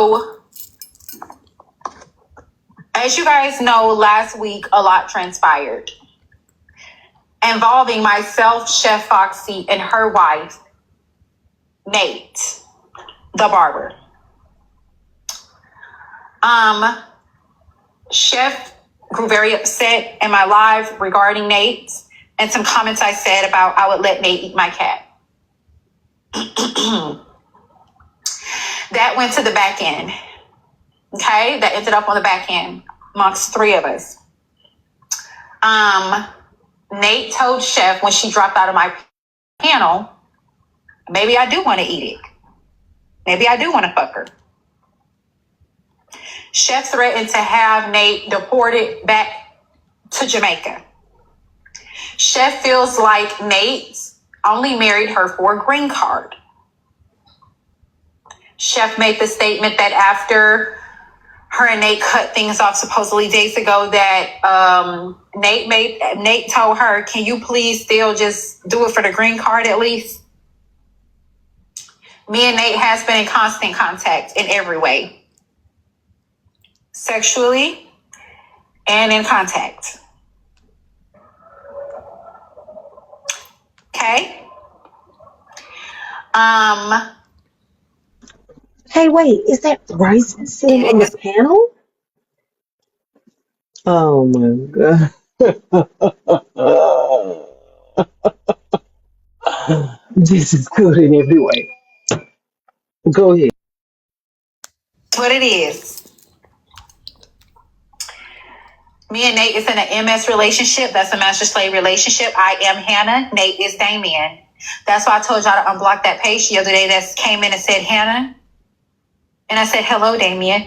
So, as you guys know, last week a lot transpired involving myself, Chef Foxy, and her wife, Nate, the barber. Chef grew very upset in my live regarding Nate and some comments I said about I would let Nate eat my cat. That went to the back end. Okay, that ended up on the back end amongst three of us. Nate told Chef when she dropped out of my panel, maybe I do want to eat it. Maybe I do want to fuck her. Chef threatened to have Nate deported back to Jamaica. Chef feels like Nate only married her for a green card. Chef made the statement that after her and Nate cut things off supposedly days ago that Nate told her, can you please still just do it for the green card at least? Me and Nate has been in constant contact in every way. Sexually and in contact. Okay? Hey, wait, is that Bryson sitting on the panel? Oh my God. This is good in every way. Go ahead. What it is. Me and Nate is in an MS relationship. That's a master-slave relationship. I am Hannah. Nate is Damien. That's why I told y'all to unblock that page the other day that came in and said Hannah. And I said, hello, Damien.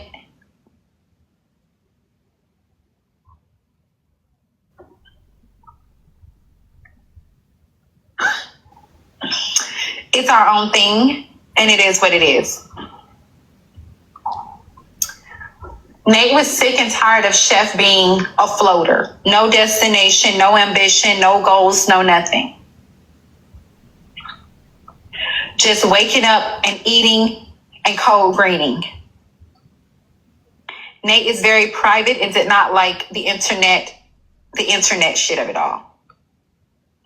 It's our own thing, and it is what it is. Nate was sick and tired of Chef being a floater. No destination, no ambition, no goals, no nothing. Just waking up and eating and cold greening. Nate is very private and did not like the internet shit of it all.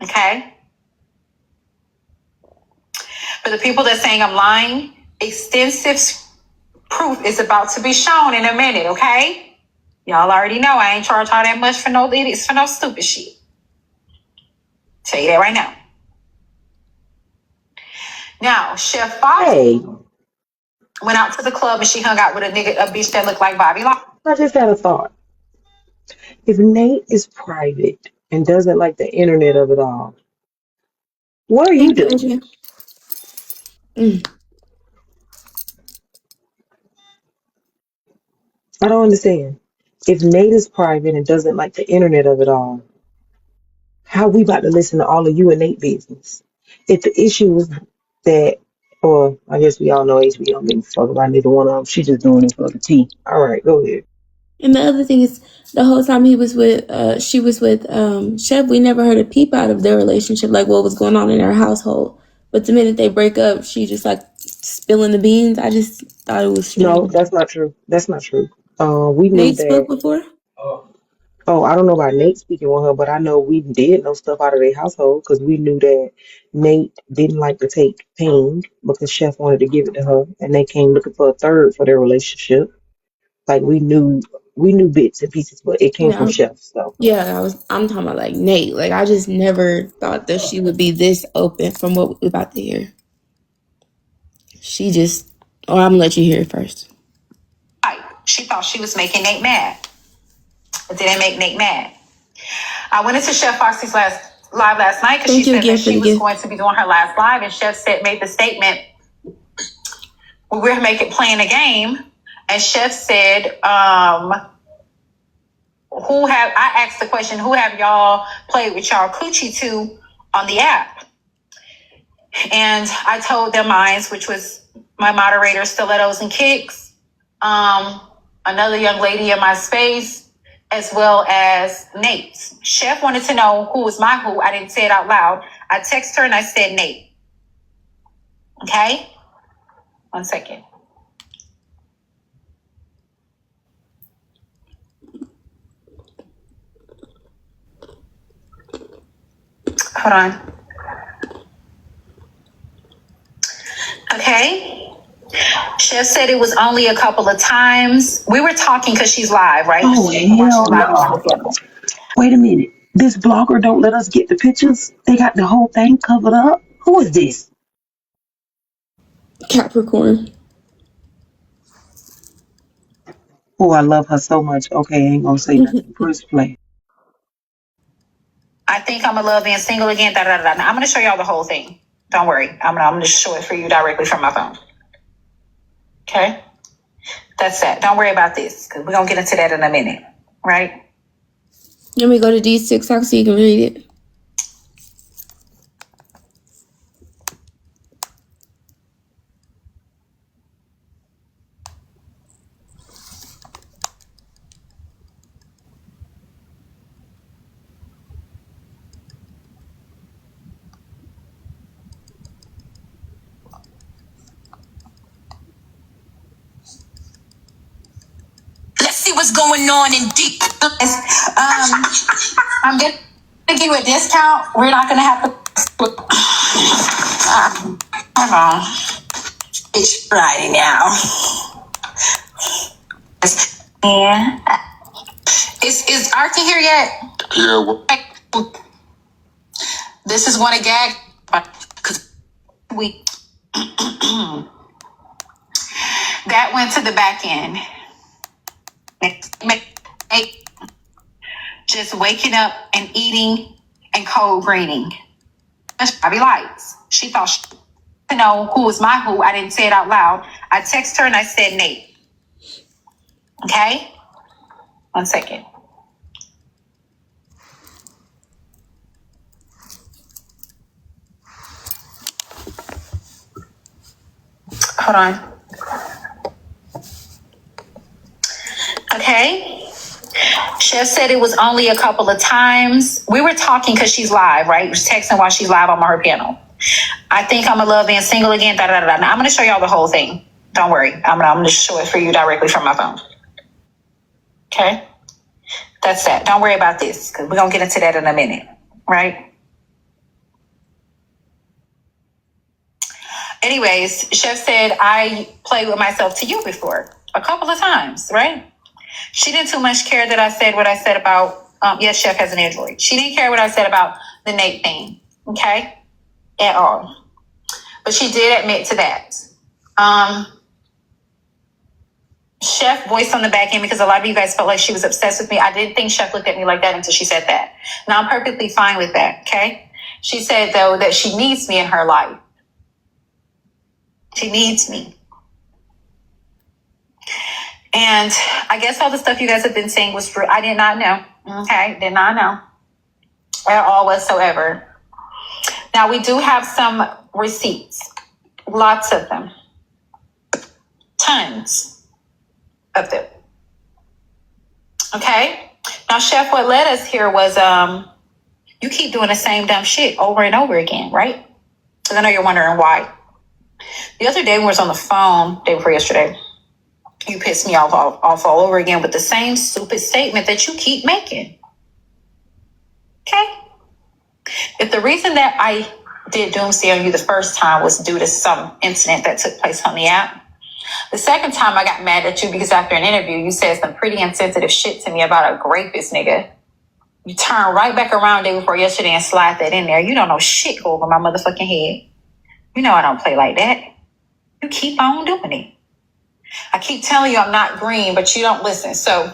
Okay? For the people that saying I'm lying, extensive proof is about to be shown in a minute, okay? Y'all already know I ain't charge all that much for no idiots, for no stupid shit. Tell you that right now. Now, Chef Foxy went out to the club and she hung out with a bitch that looked like Bobby Long. I just had a thought. If Nate is private and doesn't like the internet of it all, what are you doing? I don't understand. If Nate is private and doesn't like the internet of it all, how we about to listen to all of you and Nate business? If the issue is that, or I guess we all know HB don't give a fuck about neither one of them. She just doing it for the tea. All right, go ahead. And the other thing is, the whole time she was with Chef, we never heard a peep out of their relationship, like what was going on in their household. But the minute they break up, she just like spilling the beans. I just thought it was strange. No, that's not true. That's not true. We knew Nate that. spoke before? Oh, I don't know about Nate speaking with her, but I know we did know stuff out of their household because we knew that Nate didn't like to take pain because Chef wanted to give it to her, and they came looking for a third for their relationship. Like we knew bits and pieces, but it came from Chef. So yeah, I'm talking about like Nate. Like I just never thought that she would be this open from what we're about to hear. She just, I'm gonna let you hear it first. She thought she was making Nate mad. It didn't make Nate mad. I went into Chef Foxy's live last night because she said that she was going to be doing her last live, and Chef made the statement, well, we're playing a game, and Chef said, I asked the question, who have y'all played with y'all coochie to on the app? And I told them mine, which was my moderator, Stilettos and Kicks, another young lady in my space, as well as Nate. Chef wanted to know who was my who. I didn't say it out loud. I texted her and I said Nate. Okay? 1 second. Hold on. Okay. Chef said it was only a couple of times. We were talking because she's live, right? Oh, hell no. Wait a minute. This blogger don't let us get the pictures. They got the whole thing covered up. Who is this? Capricorn. Oh, I love her so much. Okay, I ain't gonna say nothing. Press play. I think I'm in love being single again. Da, da, da, da. I'm going to show y'all the whole thing. Don't worry. I'm going to show it for you directly from my phone. Okay? That's that. Don't worry about this because we're going to get into that in a minute. Right? Let me go to D's TikTok so you can read it. Let's see what's going on in deep. I'm going to give you a discount. We're not going to have to. Hold on. It's Friday now. Yeah. Is Arky here yet? Yeah. This is one of gag because we that went to the back end. Just waking up and eating and cold greening. That's Bobby Lights. She thought she to know who was my who. I didn't say it out loud. I texted her and I said Nate. Okay? 1 second. Hold on. Okay. Chef said it was only a couple of times. We were talking because she's live, right? We're texting while she's live on her panel. I think I'm in love being single again. Da, da, da, da. Now, I'm going to show y'all the whole thing. Don't worry. I'm going to show it for you directly from my phone. Okay? That's that. Don't worry about this because we're going to get into that in a minute, right? Anyways, Chef said I played with myself to you before a couple of times, right? She didn't too much care that I said what I said about, yes, Chef has an Android. She didn't care what I said about the Nate thing, okay? At all. But she did admit to that. Chef voiced on the back end because a lot of you guys felt like she was obsessed with me. I didn't think Chef looked at me like that until she said that. Now I'm perfectly fine with that, okay? She said, though, that she needs me in her life. She needs me. And I guess all the stuff you guys have been saying was true. I did not know. Okay, did not know at all whatsoever. Now we do have some receipts, lots of them, tons of them. Okay. Now, Chef, what led us here was you keep doing the same dumb shit over and over again, right? Because I know you're wondering why. The other day when we was on the phone, day before yesterday, you pissed me off all over again with the same stupid statement that you keep making. Okay? If the reason that I did doomsday on you the first time was due to some incident that took place on the app, the second time I got mad at you because after an interview, you said some pretty insensitive shit to me about a rapist nigga. You turn right back around day before yesterday and slide that in there. You don't know shit go over my motherfucking head. You know I don't play like that. You keep on doing it. I keep telling you I'm not green, but you don't listen. So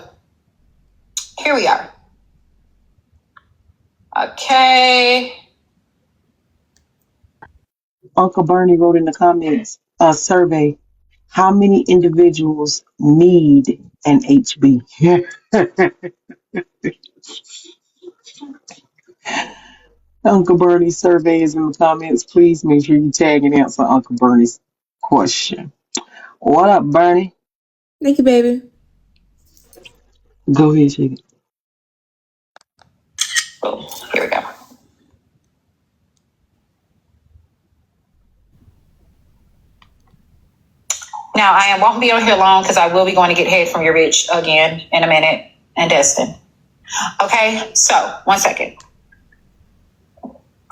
here we are. Okay. Uncle Bernie wrote in the comments a survey. How many individuals need an HB? Uncle Bernie's survey is in the comments. Please make sure you tag and answer Uncle Bernie's question. What up, Bernie? Thank you, baby. Go ahead, Shiggy. Boom. Here we go. Now, I won't be on here long because I will be going to get head from your bitch again in a minute and Destin. Okay, so 1 second.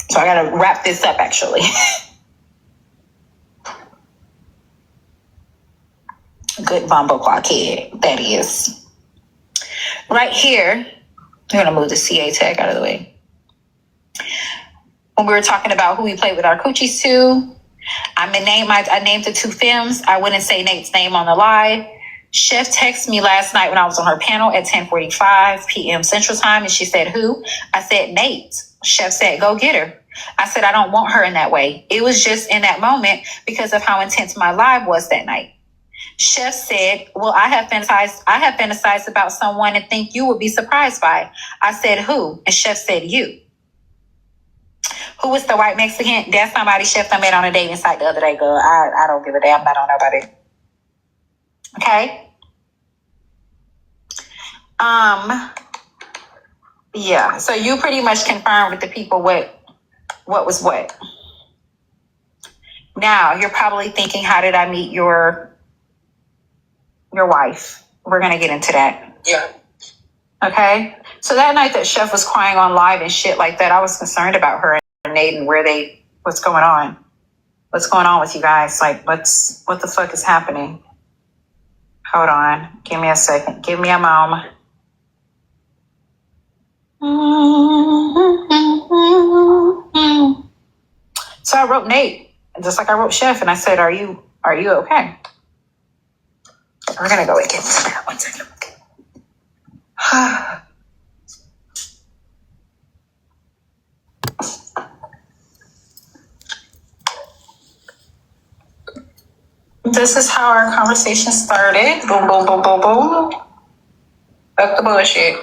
So I gotta wrap this up actually. Good Bombo blockhead, that is. Right here, I'm gonna move the CA tag out of the way. When we were talking about who we played with our coochies to, I named the two films. I wouldn't say Nate's name on the live. Chef texted me last night when I was on her panel at 10:45 p.m. Central Time, and she said, who? I said, Nate. Chef said, go get her. I said, I don't want her in that way. It was just in that moment because of how intense my live was that night. Chef said, well, I have fantasized about someone and think you would be surprised by. I said, who? And Chef said, you. Who was the white Mexican? That's somebody Chef I met on a dating site the other day, girl. I don't give a damn. I don't know about it. Okay. Yeah. So you pretty much confirmed with the people what was what. Now you're probably thinking, how did I meet your wife? We're gonna get into that. Yeah. Okay. So that night that Chef was crying on live and shit like that, I was concerned about her and Nate and what's going on. What's going on with you guys? Like, what the fuck is happening? Hold on. Give me a second. Give me a moment. So I wrote Nate, just like I wrote Chef, and I said, are you okay? We're gonna go and get into that. 1 second. This is how our conversation started. Boom, boom, boom, boom, boom. Fuck the bullshit.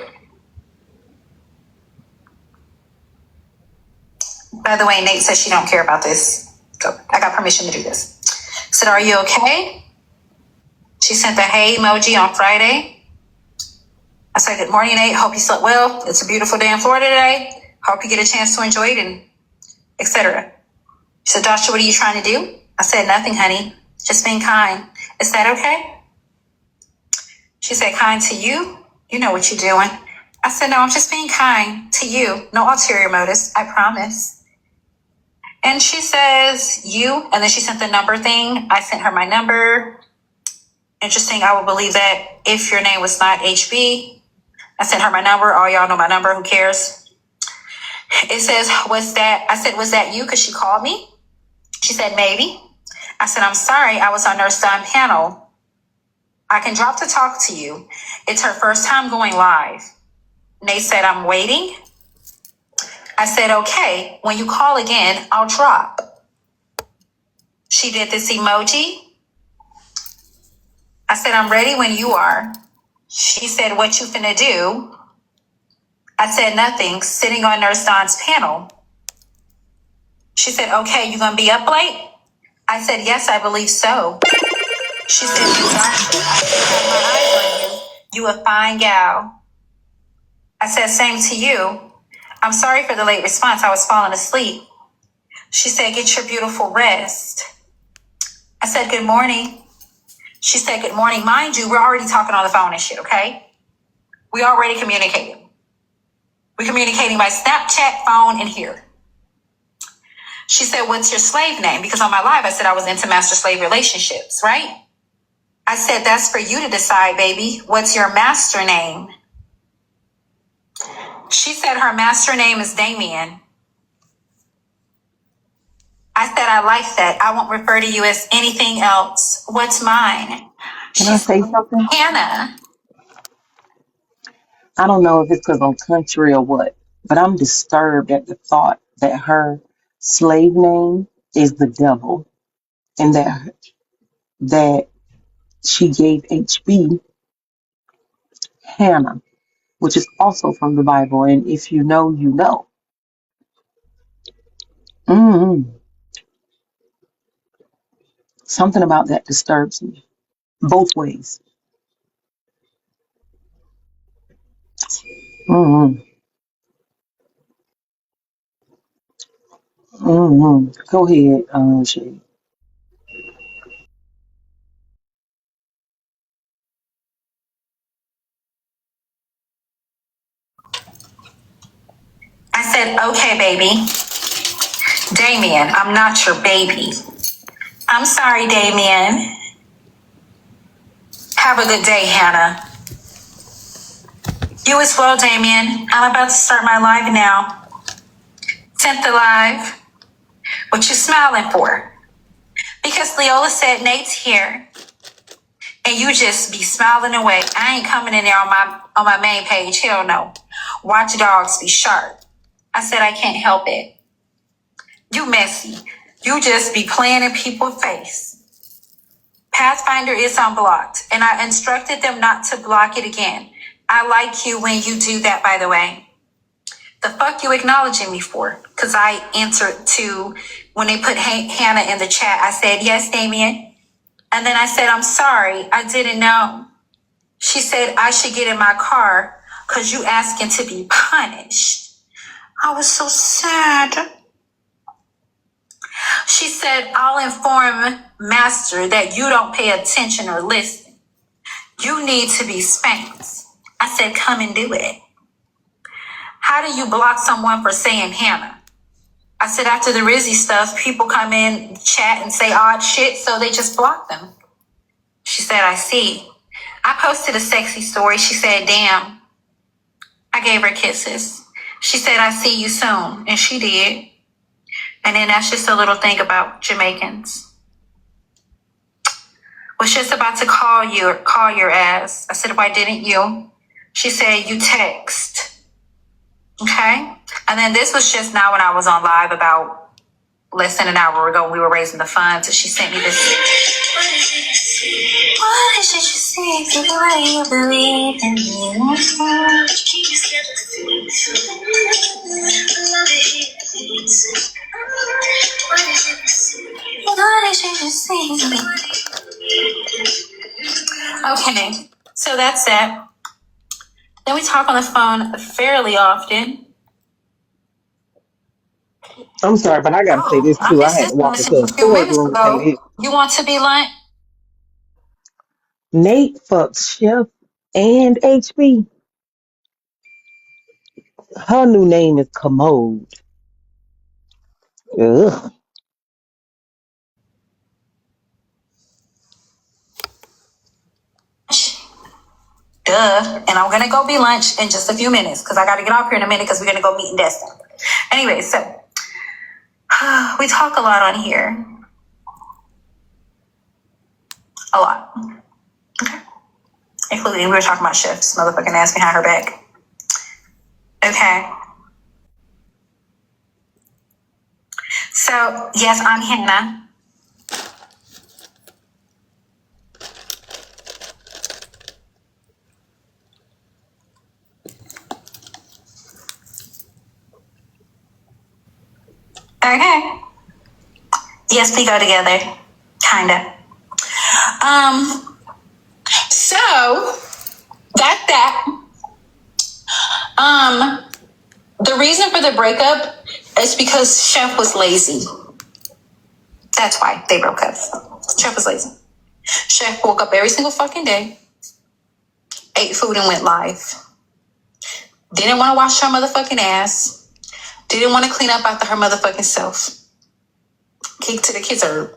By the way, Nate says she don't care about this. So I got permission to do this. I said, are you okay? She sent the hey emoji on Friday. I said, good morning, Nate. Hope you slept well. It's a beautiful day in Florida today. Hope you get a chance to enjoy it, and etc. She said, Joshua, what are you trying to do? I said, nothing, honey. Just being kind. Is that okay? She said, kind to you? You know what you're doing. I said, no, I'm just being kind to you. No ulterior motives. I promise. And she says, you, and then she sent the number thing. I sent her my number. Interesting. I would believe that if your name was not HB. I sent her my number. All y'all know my number. Who cares? It says, was that? I said, was that you? Because she called me. She said, maybe. I said, I'm sorry. I was on Nurse Don panel. I can drop to talk to you. It's her first time going live. Nate said, I'm waiting. I said, okay. When you call again, I'll drop. She did this emoji. I said, I'm ready when you are. She said, what you finna do? I said, nothing. Sitting on Nurse Don's panel. She said, okay, you gonna be up late? I said, yes, I believe so. She said, Joshua, I have my eyes on you. You a fine gal. I said, same to you. I'm sorry for the late response. I was falling asleep. She said, get your beautiful rest. I said, good morning. She said, good morning. Mind you, we're already talking on the phone and shit, okay? We already communicating. We're communicating by Snapchat, phone, and here. She said, what's your slave name? Because on my live, I said I was into master-slave relationships, right? I said, that's for you to decide, baby. What's your master name? She said her master name is Damien. I said, I like that. I won't refer to you as anything else. What's mine? Can I say something? Hannah. I don't know if it's because I'm country or what, but I'm disturbed at the thought that her slave name is the devil, and that she gave HB Hannah, which is also from the Bible. And if you know, you know. mm Something about that disturbs me both ways. mm Go ahead, Shay. I said, okay, baby. Damien, I'm not your baby. I'm sorry, Damien. Have a good day, Hannah. You as well, Damien. I'm about to start my live now. Sent the live. What you smiling for? Because Leola said Nate's here. And you just be smiling away. I ain't coming in there on my main page. Hell no. Watch dogs be sharp. I said I can't help it. You messy. You just be playing in people's face. Pathfinder is unblocked, and I instructed them not to block it again. I like you when you do that, by the way. The fuck you acknowledging me for? Because I answered to, when they put Hannah in the chat, I said, yes, Damien. And then I said, I'm sorry, I didn't know. She said, I should get in my car because you asking to be punished. I was so sad. She said, I'll inform Master that you don't pay attention or listen. You need to be spanked. I said, come and do it. How do you block someone for saying Hannah? I said, after the Rizzy stuff, people come in, chat, and say odd shit, so they just block them. She said, I see. I posted a sexy story. She said, damn. I gave her kisses. She said, I see you soon. And she did. And then that's just a little thing about Jamaicans. Was just about to call your ass. I said, why didn't you? She said, you text. Okay? And then this was just now when I was on live about less than an hour ago. We were raising the funds, and she sent me this. What is it you see? Why you believe in me? Okay, so that's it. Then we talk on the phone fairly often. I'm sorry, but I gotta say this I too. I missed had this to walk message into a a few storage minutes room to say ago. this. You want to be lunch? Nate fucked Chef and HB. Her new name is Commode. Ugh. Duh. And I'm gonna go be lunch in just a few minutes because I gotta get off here in a minute because we're gonna go meet in Destin. Anyway, so we talk a lot on here. A lot. Okay. Including we were talking about Chef's motherfucking ass behind her back. Okay. So yes, I'm Hannah. Okay. Yes, we go together. Kinda. So that's that. The reason for the breakup is because Chef was lazy. That's why they broke up. Chef was lazy. Chef woke up every single fucking day, ate food and went live. Didn't want to wash her motherfucking ass. Didn't want to clean up after her motherfucking self. Kick to the kids herb.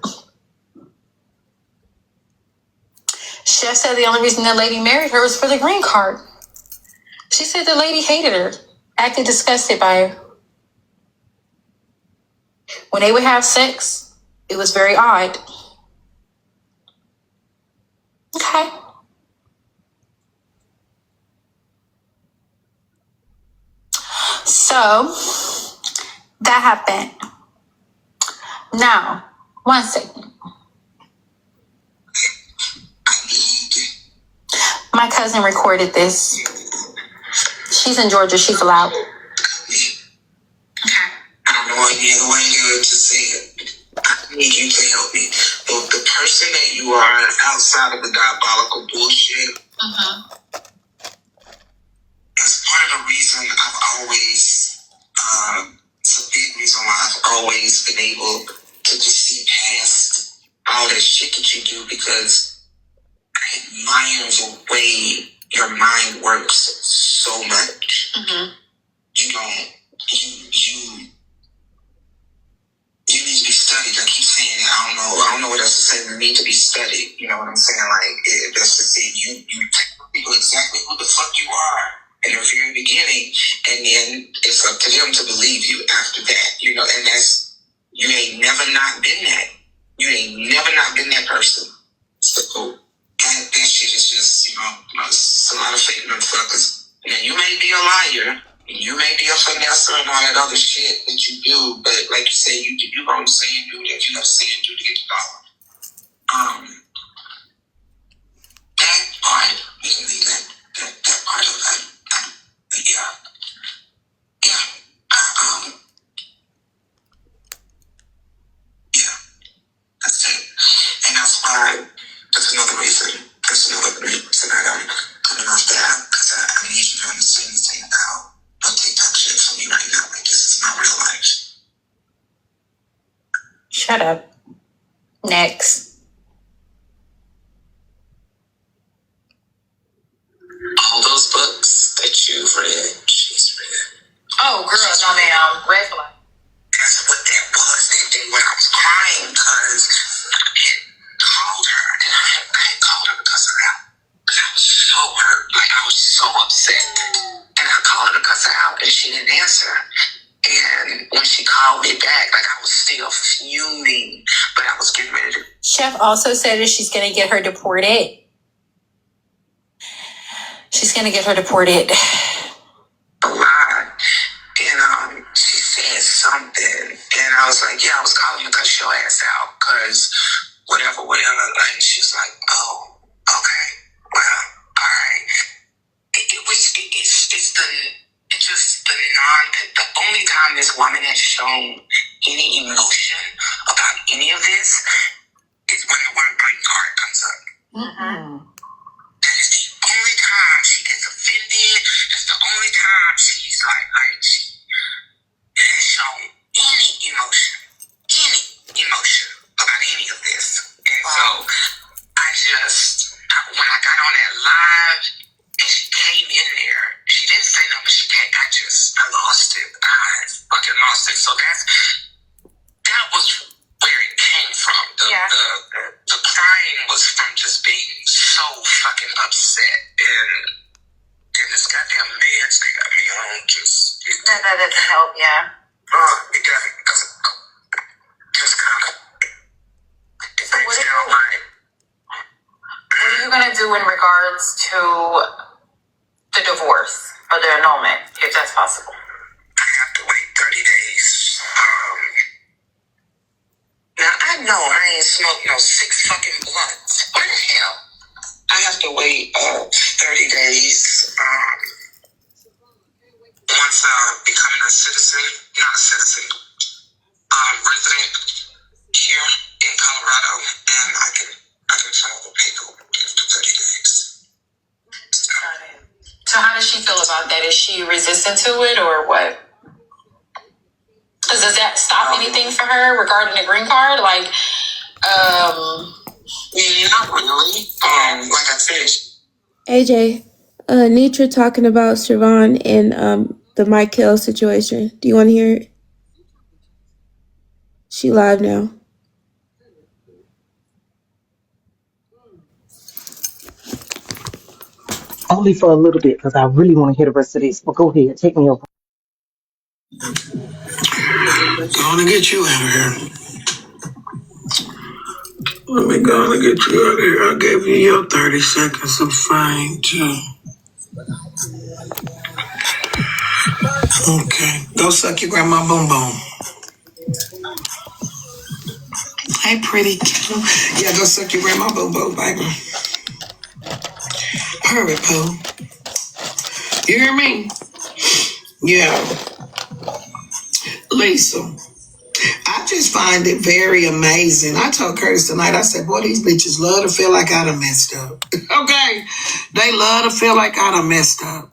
Chef said the only reason that lady married her was for the green card. She said the lady hated her, acted disgusted by her. When they would have sex, it was very odd. Okay. So that happened. Now, one second. My cousin recorded this. She's in Georgia. She's allowed. I don't know any other way to say it. I need you to help me. The person that you are outside of the diabolical bullshit, that's part of the reason I've always, it's a big reason why I've always been able to just see past all that shit that you do, because I admire the way your mind works so much. You don't, you you need to be studied. I keep saying it. I don't know what else to say. You need to be studied. You know what I'm saying? Like, that's just it. You tell people exactly who the fuck you are in the very beginning, and then it's up to them to believe you after that. You know, and that's, you ain't never not been that. You ain't never not been that person. So that shit is just, it's a lot of fake motherfuckers. And you may be a liar. You may be a finesse and all that other shit that you do, but like you say, you gonna say and do that you gotta say and do to get the dollar. That part, you can leave that part of that. Yeah. Yeah, that's it. And that's another reason that I'm coming off the app, because I need you to understand the thing about no TikTok shit for me right now. Like, this is my real life. Shut up. Next. All those books that you've read, she's read. Oh, girl, no, ma'am. Red flag. That's what that was that day when I was crying, because I had called her, and I had called her because of that. Because I was so hurt. Like, I was so upset. And I called her to cuss her out, and she didn't answer. And when she called me back, like, I was still fuming, but I was getting ready to. Chef also said that she's going to get her deported. She's going to get her deported. A lot. And she said something, and I was like, yeah, I was calling you to cuss your ass out, because whatever. And she was like, oh, okay, well, all right. The only time this woman has shown any emotion about any of this is when the word green card comes up. Mm-hmm. That is the only time she gets offended. That's the only time she's like she has shown any emotion about any of this. And so when I got on that live and she came in there, she didn't say nothing, but she came. I lost it. I fucking lost it. So that was where it came from. The crying was from just being so fucking upset, and this goddamn meds they got me on That doesn't help, yeah. It doesn't, because just kind of it breaks down my. What are you going to do in regards to the divorce or the annulment, if that's possible? I have to wait 30 days. Now, I know I ain't smoked no 6 fucking blunts. Where the hell? I have to wait 30 days. Once becoming a resident here in Colorado, and I can file the paperwork after 30 days. So how does she feel about that? Is she resistant to it or what? Because does that stop anything for her regarding the green card? Like, not really. Like I finished. AJ, Nitra talking about Siobhan and the Michael situation. Do you want to hear it? She live now. Only for a little bit, because I really want to hear the rest of this. But go ahead, take me over. Gonna get you out of here. Let me go and get you out of here. I gave you your 30 seconds of fame, too. Okay. Go suck your grandma boom boom. Hey, pretty. Yeah, go suck your grandma boom boom, baby. Hurry, Pooh. You hear me? Yeah. Lisa, I just find it very amazing. I told Curtis tonight, I said, boy, these bitches love to feel like I done messed up. Okay? They love to feel like I done messed up.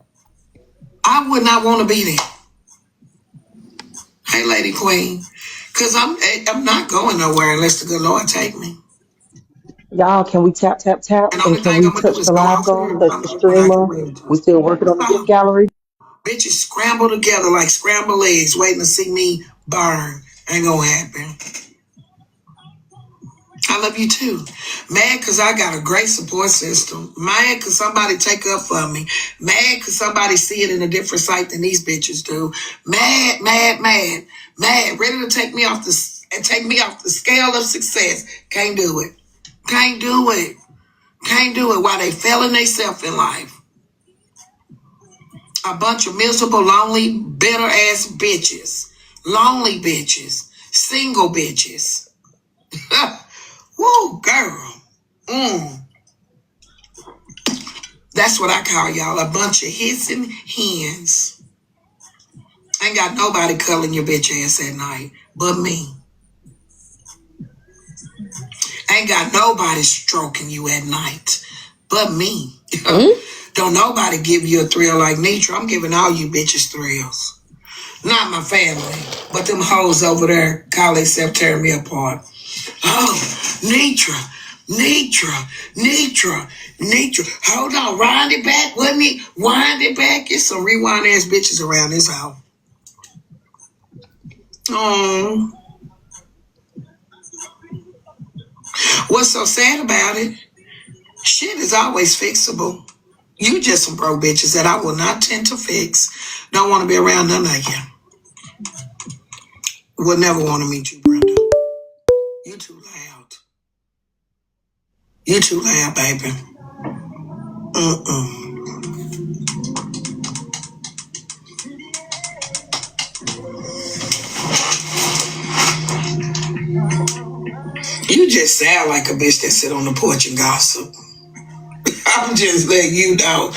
I would not want to be there. Hey, Lady Queen. Because I'm not going nowhere unless the good Lord take me. Y'all, can we tap? And the And only can thing we I'm going to do touch is the go live off goal? here Touch the streamer. We still working on the gift gallery. Bitches scramble together like scrambled eggs waiting to see me burn. Ain't gonna happen. I love you too. Mad because I got a great support system. Mad because somebody take up for me. Mad because somebody see it in a different sight than these bitches do. Mad, mad, mad, mad. Ready to take me off the scale of success. Can't do it. Can't do it. Can't do it. While they failing themselves in life. A bunch of miserable, lonely, bitter ass bitches. Lonely bitches. Single bitches. Woo, girl. That's what I call y'all, a bunch of hissing hens. Ain't got nobody cuddling your bitch ass at night but me. Ain't got nobody stroking you at night but me. Don't nobody give you a thrill like Nitra. I'm giving all you bitches thrills. Not my family, but them hoes over there call themselves tearing me apart. Oh, Nitra. Hold on, wind it back with me. Wind it back. It's some rewind ass bitches around this house. Oh, what's so sad about it? Shit is always fixable. You just some broke bitches that I will not tend to fix. Don't want to be around none of you. Will never want to meet you, Brenda. You too loud. You too loud, baby. You just sound like a bitch that sit on the porch and gossip. I'm just letting you know.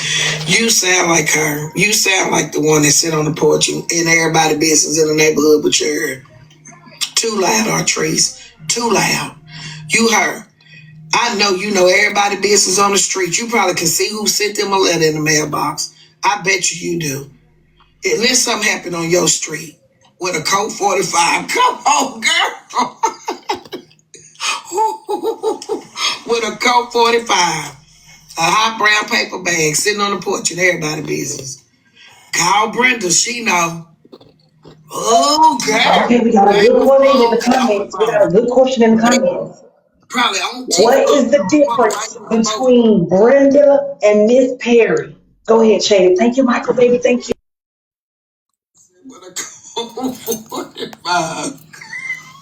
You sound like her. You sound like the one that sit on the porch and everybody business in the neighborhood but your Too loud, Artrice. Too loud. You her. I know you know everybody business on the street. You probably can see who sent them a letter in the mailbox. I bet you do. Unless something happened on your street with a Colt 45. Come on, girl. With a Colt 45. A hot brown paper bag sitting on the porch in everybody's business. Call Brenda, she know. Oh, girl. Okay, we got a good question in the comments. We got a good question in the comments. Probably on What is the difference between Brenda and Miss Perry? Go ahead, Shady. Thank you, Michael, baby. Thank you. With a Colt 45.